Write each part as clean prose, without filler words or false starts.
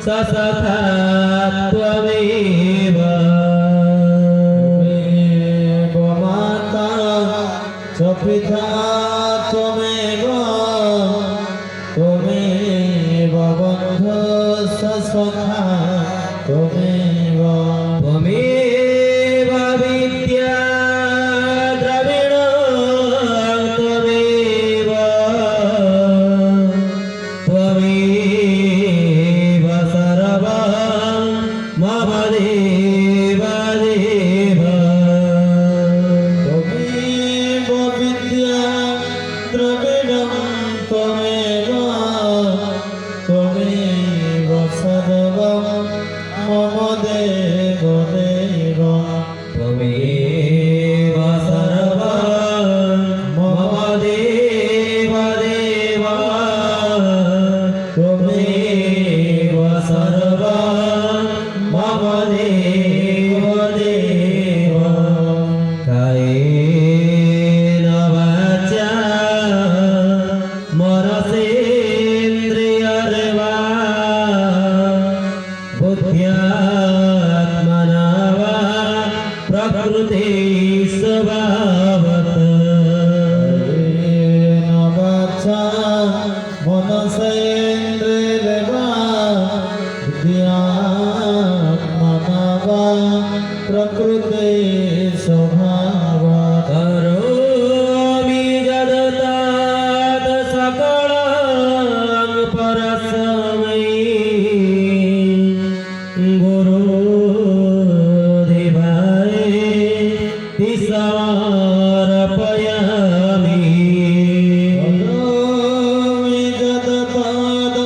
ससखा त्वमेव माता च पिता त्वमेव त्वमेव बन्धु सखा त्वमेव त्वमेव विद्या द्रविण त्वमेव त्वमेव सर्वं मम देव देव त्वमेव विद्या द्रविणं त्वमेव त्वमेव सर्वं मम देव देव त्वमेव सर्वं मम देव देव त्वमेव सर्वं मम देव देव कायेन वाचा मनसेन्द्रियर्वा बुद्ध्यात्मना वा प्रकृते स्वभावतः येन वाचा मनसेन्द्रियर्वा बुद्ध्यात्मना वा प्रकृते स्वभावतः करोमि यदतात् सकलं परस्मै गुरुदेवायेति समर्पयामि करोमि यदतात्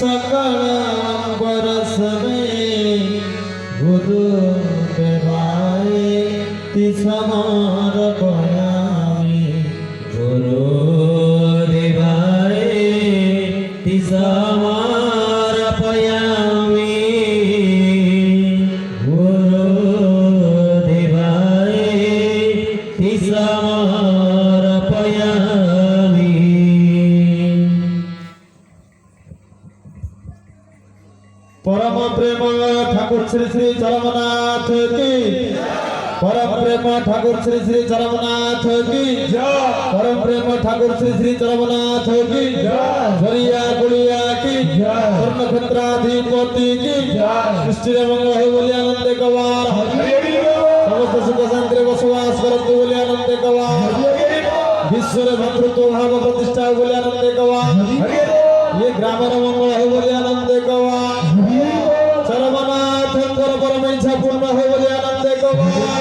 सकलं परस्मै गुरुदेवायेति समर्पयामि गुरुदेवायेति समर्पयामि गुरुदेवायेति समर्पयामि परम प्रेम ठाकुर श्री श्री चरमनाथ की परम प्रेम ठाकुर श्री श्री चरमनाथ की परम प्रेम ठाकुर श्री श्री चरमनाथ की झरिया गुड़िया की स्वर्ण क्षेत्राधिपति की सृष्टि मंगल हो बोले आनंद कवार समस्त सुख शांति बसवास करते बोले आनंद कवार विश्व भद्रत्व भाव प्रतिष्ठा बोले आनंद कवार ये ग्रामर मंगल हो बोले आनंद कवार चरमनाथ परम इच्छा पूर्ण हो बोले आनंद कवार